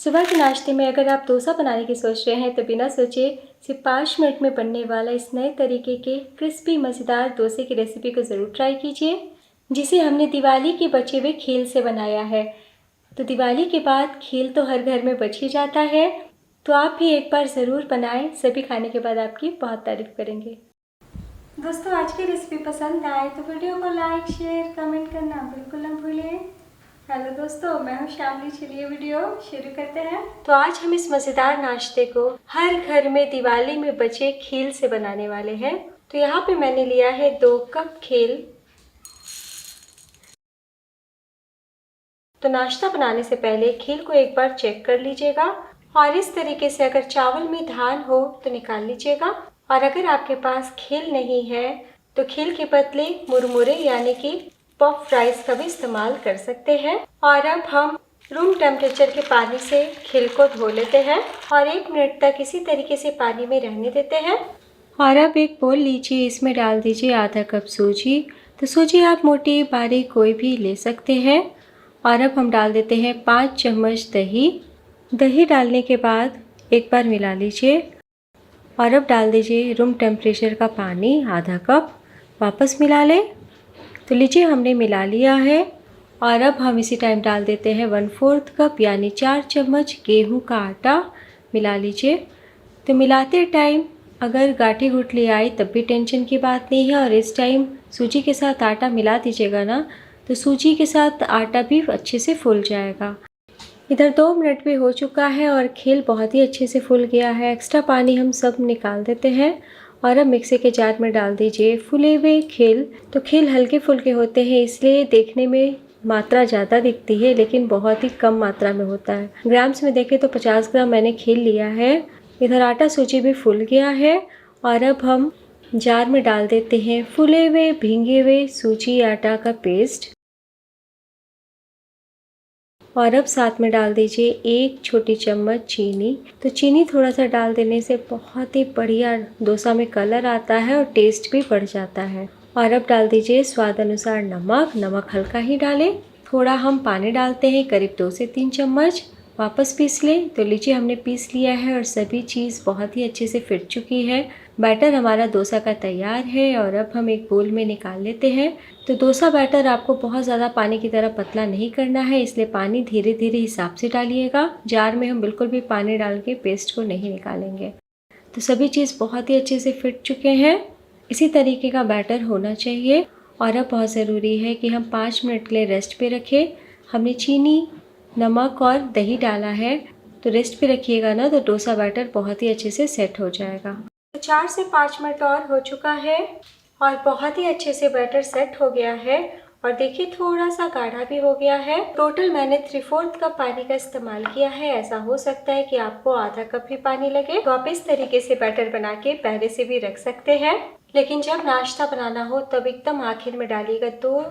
सुबह के नाश्ते में अगर आप डोसा बनाने की सोच रहे हैं तो बिना सोचे सिर्फ 5 मिनट में बनने वाला इस नए तरीके के क्रिस्पी मज़ेदार डोसे की रेसिपी को ज़रूर ट्राई कीजिए, जिसे हमने दिवाली के बचे हुए खील से बनाया है। तो दिवाली के बाद खील तो हर घर में बच ही जाता है, तो आप भी एक बार ज़रूर बनाएं। सभी खाने के बाद आपकी बहुत तारीफ़ करेंगे। दोस्तों, आज की रेसिपी पसंद आए तो वीडियो को लाइक, शेयर, कमेंट करना बिल्कुल ना भूलें। हेलो दोस्तों, मैं हूं श्यामली। चलिए वीडियो शुरू करते हैं। तो आज हम इस मज़ेदार नाश्ते को हर घर में दिवाली में बचे खील से बनाने वाले हैं। तो यहाँ पे मैंने लिया है 2 कप खील। तो नाश्ता बनाने से पहले खील को एक बार चेक कर लीजिएगा, और इस तरीके से अगर चावल में धान हो तो निकाल लीजिएगा, और अगर आपके पास खील नहीं है तो खील के बदले मुरमुरे यानी कि पफ राइस का भी इस्तेमाल कर सकते हैं। और अब हम रूम टेम्परेचर के पानी से खील को धो लेते हैं और 1 मिनट तक इसी तरीके से पानी में रहने देते हैं। और अब एक बोल लीजिए, इसमें डाल दीजिए आधा कप सूजी। तो सूजी आप मोटी बारीक कोई भी ले सकते हैं। और अब हम डाल देते हैं 5 चम्मच दही। दही डालने के बाद एक बार मिला लीजिए, और अब डाल दीजिए रूम टेम्परेचर का पानी आधा कप। वापस मिला लें। तो लीजिए, हमने मिला लिया है। और अब हम इसी टाइम डाल देते हैं 1/4 कप यानी 4 चम्मच गेहूं का आटा। मिला लीजिए। तो मिलाते टाइम अगर गाठी गुठली आई तब भी टेंशन की बात नहीं है, और इस टाइम सूजी के साथ आटा मिला दीजिएगा ना, तो सूजी के साथ आटा भी अच्छे से फूल जाएगा। इधर 2 मिनट भी हो चुका है और खील बहुत ही अच्छे से फूल गया है। एक्स्ट्रा पानी हम सब निकाल देते हैं। और अब मिक्सी के जार में डाल दीजिए फूले हुए खील। तो खील हल्के फुल्के होते हैं, इसलिए देखने में मात्रा ज़्यादा दिखती है, लेकिन बहुत ही कम मात्रा में होता है। ग्राम्स में देखें तो 50 ग्राम मैंने खील लिया है। इधर आटा सूजी भी फूल गया है। और अब हम जार में डाल देते हैं फूले हुए भींगे हुए सूजी आटा का पेस्ट। और अब साथ में डाल दीजिए 1 छोटी चम्मच चीनी। तो चीनी थोड़ा सा डाल देने से बहुत ही बढ़िया डोसा में कलर आता है और टेस्ट भी बढ़ जाता है। और अब डाल दीजिए स्वाद अनुसार नमक। नमक हल्का ही डालें। थोड़ा हम पानी डालते हैं, करीब 2 से 3 चम्मच। वापस पीस लें। तो लीजिए, हमने पीस लिया है और सभी चीज़ बहुत ही अच्छे से फिट चुकी है। बैटर हमारा डोसा का तैयार है, और अब हम एक बोल में निकाल लेते हैं। तो डोसा बैटर आपको बहुत ज़्यादा पानी की तरह पतला नहीं करना है, इसलिए पानी धीरे धीरे हिसाब से डालिएगा। जार में हम बिल्कुल भी पानी डाल के पेस्ट को नहीं निकालेंगे। तो सभी चीज़ बहुत ही अच्छे से फिट चुके हैं। इसी तरीके का बैटर होना चाहिए। और अब बहुत ज़रूरी है कि हम 5 मिनट के लिए रेस्ट पे रखें। हमने चीनी, नमक और दही डाला है, तो रेस्ट पे रखिएगा ना, तो डोसा बैटर बहुत ही अच्छे से सेट हो जाएगा। तो 4 से 5 मिनट और हो चुका है और बहुत ही अच्छे से बैटर सेट हो गया है। और देखिए, थोड़ा सा गाढ़ा भी हो गया है। टोटल मैंने 3/4 कप पानी का इस्तेमाल किया है। ऐसा हो सकता है कि आपको आधा कप ही पानी लगे, तो आप इस तरीके से बैटर बना के पहले से भी रख सकते हैं। लेकिन जब नाश्ता बनाना हो तब एकदम आखिर में डालिएगा 2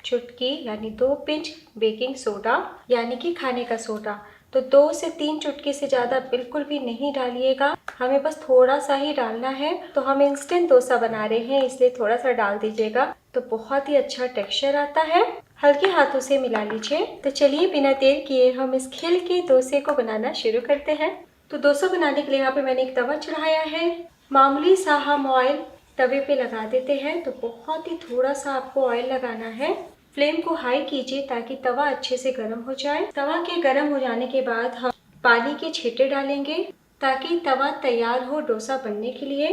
चुटकी यानी 2 पिंच बेकिंग सोडा यानी कि खाने का सोडा। तो 2 से 3 चुटकी से ज़्यादा बिल्कुल भी नहीं डालिएगा, हमें बस थोड़ा सा ही डालना है। तो हम इंस्टेंट डोसा बना रहे हैं, इसलिए थोड़ा सा डाल दीजिएगा, तो बहुत ही अच्छा टेक्सचर आता है। हल्के हाथों से मिला लीजिए। तो चलिए, बिना देर किए हम इस खील के डोसे को बनाना शुरू करते हैं। तो डोसा बनाने के लिए यहाँ पे मैंने एक तवा चढ़ाया है। मामूली सा हम ऑयल तवे पे लगा देते हैं। तो बहुत ही थोड़ा सा आपको ऑयल लगाना है। फ्लेम को हाई कीजिए ताकि तवा अच्छे से गर्म हो जाए। तवा के गर्म हो जाने के बाद हम पानी के छींटे डालेंगे ताकि तवा तैयार हो डोसा बनने के लिए।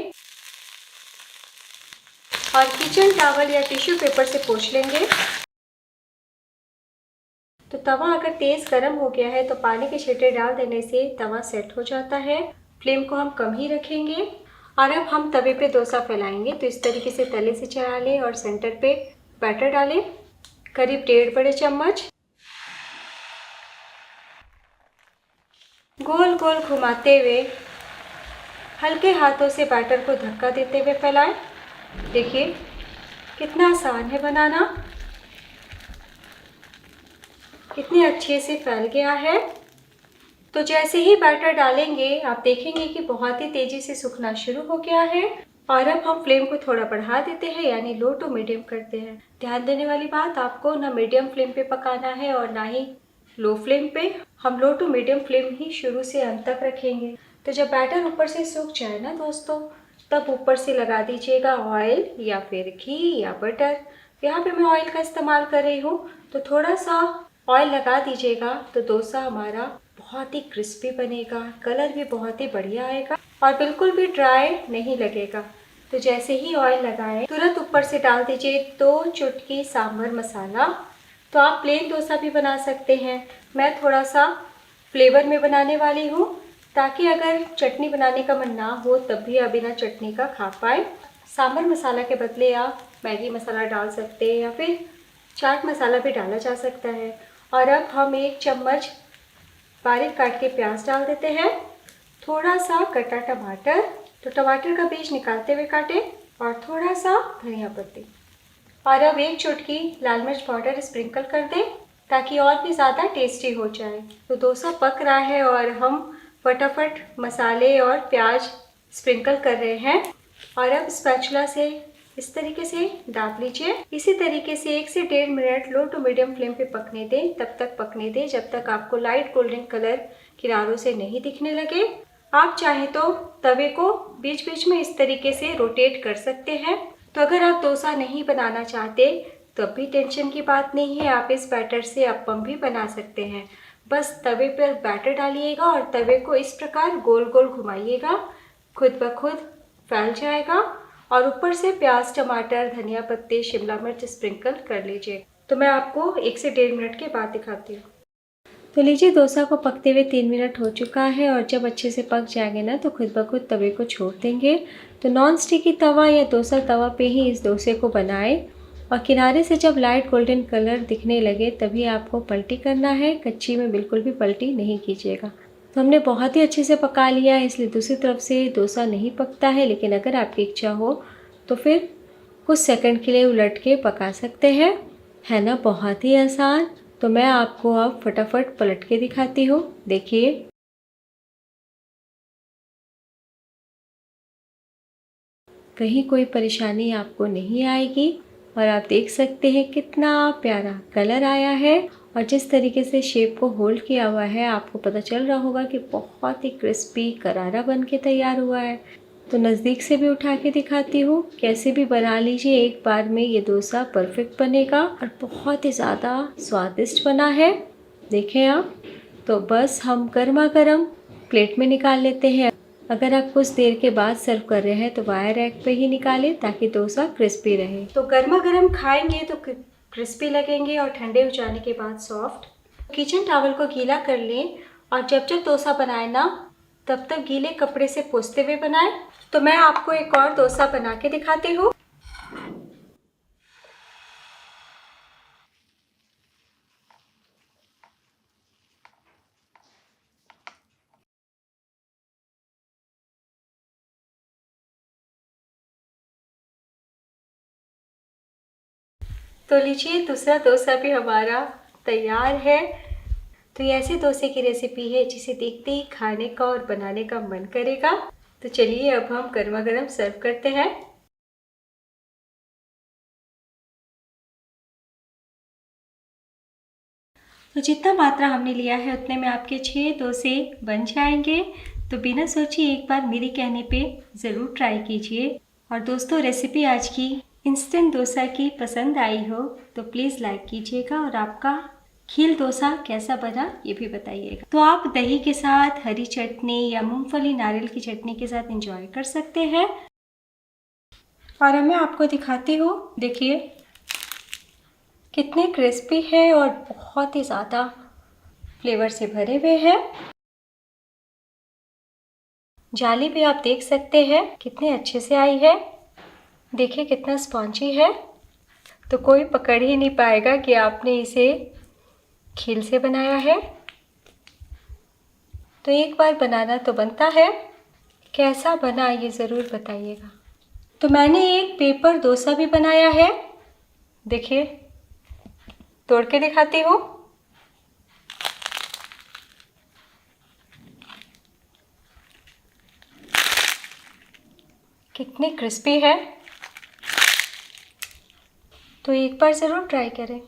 और किचन टॉवल या टिश्यू पेपर से पोंछ लेंगे। तो तवा अगर तेज गर्म हो गया है तो पानी के छींटे डाल देने से तवा सेट हो जाता है। फ्लेम को हम कम ही रखेंगे। और अब हम तवे पे डोसा फैलाएंगे। तो इस तरीके से तले से चढ़ा लें और सेंटर पे बैटर डालें, करीब 1.5 बड़े चम्मच। गोल गोल घुमाते हुए हल्के हाथों से बैटर को धक्का देते हुए फैलाएं। देखिए, कितना आसान है बनाना, कितने अच्छे से फैल गया है। तो जैसे ही बैटर डालेंगे आप देखेंगे कि बहुत ही तेजी से सूखना शुरू हो गया है। और अब हम फ्लेम को थोड़ा बढ़ा देते हैं, यानी लो टू मीडियम करते हैं। ध्यान देने वाली बात, आपको ना मीडियम फ्लेम पे पकाना है और ना ही लो फ्लेम पे। हम लो टू मीडियम फ्लेम ही शुरू से अंत तक रखेंगे। तो जब बैटर ऊपर से सूख जाए ना दोस्तों, तब ऊपर से लगा दीजिएगा ऑयल या फिर घी या बटर। यहाँ पे मैं ऑयल का इस्तेमाल कर रही हूँ, तो थोड़ा सा ऑयल लगा दीजिएगा तो डोसा हमारा बहुत ही क्रिस्पी बनेगा, कलर भी बहुत ही बढ़िया आएगा और बिल्कुल भी ड्राई नहीं लगेगा। तो जैसे ही ऑयल लगाएं तुरंत ऊपर से डाल दीजिए 2 चुटकी सांभर मसाला। तो आप प्लेन डोसा भी बना सकते हैं, मैं थोड़ा सा फ्लेवर में बनाने वाली हूँ, ताकि अगर चटनी बनाने का मन ना हो तब भी आप बिना चटनी का खा पाए। सांभर मसाला के बदले आप मैगी मसाला डाल सकते हैं या फिर चाट मसाला भी डाला जा सकता है। और अब हम 1 चम्मच बारीक काट के प्याज डाल देते हैं, थोड़ा सा कटा टमाटर, तो टमाटर का बीज निकालते हुए काटें, और थोड़ा सा धनिया पत्ती। और अब 1 चुटकी लाल मिर्च पाउडर स्प्रिंकल कर दें ताकि और भी ज़्यादा टेस्टी हो जाए। तो डोसा पक रहा है और हम फटाफट मसाले और प्याज स्प्रिंकल कर रहे हैं। और अब स्पैचुला से इस तरीके से दाब लीजिए। इसी तरीके से 1 से 1.5 minute low to medium flame पे पकने दें। तब तक पकने दें जब तक आपको लाइट गोल्डन कलर किनारों से नहीं दिखने लगे। आप चाहें तो तवे को बीच बीच में इस तरीके से रोटेट कर सकते हैं। तो अगर आप डोसा नहीं बनाना चाहते तब भी टेंशन की बात नहीं है, आप इस बैटर से अप्पम भी बना सकते हैं। बस तवे पर बैटर डालिएगा और तवे को इस प्रकार गोल गोल घुमाइएगा, खुद ब खुद फैल जाएगा। और ऊपर से प्याज, टमाटर, धनिया पत्ते, शिमला मिर्च स्प्रिंकल कर लीजिए। तो मैं आपको 1 से 1.5 मिनट के बाद दिखाती हूँ। तो लीजिए, डोसा को पकते हुए 3 मिनट हो चुका है और जब अच्छे से पक जाएंगे ना तो खुद ब खुद तवे को छोड़ देंगे। तो नॉन स्टिकी तवा या डोसा तवा पे ही इस डोसे को बनाएं और किनारे से जब लाइट गोल्डन कलर दिखने लगे तभी आपको पलटी करना है, कच्ची में बिल्कुल भी पलटी नहीं कीजिएगा। तो हमने बहुत ही अच्छे से पका लिया है, इसलिए दूसरी तरफ से डोसा नहीं पकता है, लेकिन अगर आपकी इच्छा हो तो फिर कुछ सेकंड के लिए उलट के पका सकते हैं। है ना बहुत ही आसान। तो मैं आपको अब फटाफट पलट के दिखाती हूँ। देखिए, कहीं कोई परेशानी आपको नहीं आएगी और आप देख सकते हैं कितना प्यारा कलर आया है और जिस तरीके से शेप को होल्ड किया हुआ है आपको पता चल रहा होगा कि बहुत ही क्रिस्पी करारा बन के तैयार हुआ है। तो नज़दीक से भी उठा के दिखाती हूँ, कैसे भी बना लीजिए, एक बार में ये डोसा परफेक्ट बनेगा और बहुत ही ज़्यादा स्वादिष्ट बना है। देखें आप। तो बस हम गर्मा गर्म प्लेट में निकाल लेते हैं। अगर आप कुछ देर के बाद सर्व कर रहे हैं तो वायर रैक पे ही निकालें ताकि डोसा क्रिस्पी रहे। तो गर्मा गर्म खाएंगे तो क्रिस्पी लगेंगे और ठंडे हो जाने के बाद सॉफ्ट। किचन टॉवल को गीला कर लें और जब जब डोसा बनाए ना तब तक गीले कपड़े से पोंछते हुए बनाएं। तो मैं आपको एक और डोसा बना के दिखाती हूँ। तो लीजिए, दूसरा डोसा भी हमारा तैयार है। तो ये ऐसे डोसे की रेसिपी है जिसे देखते ही खाने का और बनाने का मन करेगा। तो चलिए अब हम गर्मा गर्म सर्व करते हैं। तो जितना मात्रा हमने लिया है उतने में आपके 6 डोसे बन जाएंगे। तो बिना सोचे एक बार मेरे कहने पे ज़रूर ट्राई कीजिए। और दोस्तों, रेसिपी आज की इंस्टेंट डोसा की पसंद आई हो तो प्लीज़ लाइक कीजिएगा और आपका खील डोसा कैसा बना ये भी बताइएगा। तो आप दही के साथ, हरी चटनी या मूंगफली नारियल की चटनी के साथ एंजॉय कर सकते हैं। और अब मैं आपको दिखाती हूँ, देखिए कितने क्रिस्पी है और बहुत ही ज़्यादा फ्लेवर से भरे हुए हैं। जाली भी आप देख सकते हैं कितने अच्छे से आई है। देखिए कितना स्पॉन्जी है, तो कोई पकड़ ही नहीं पाएगा कि आपने इसे खील से बनाया है। तो एक बार बनाना तो बनता है, कैसा बना ये ज़रूर बताइएगा। तो मैंने एक पेपर डोसा भी बनाया है, देखिए तोड़ के दिखाती हूँ। कितनी क्रिस्पी है, तो एक बार ज़रूर ट्राई करें।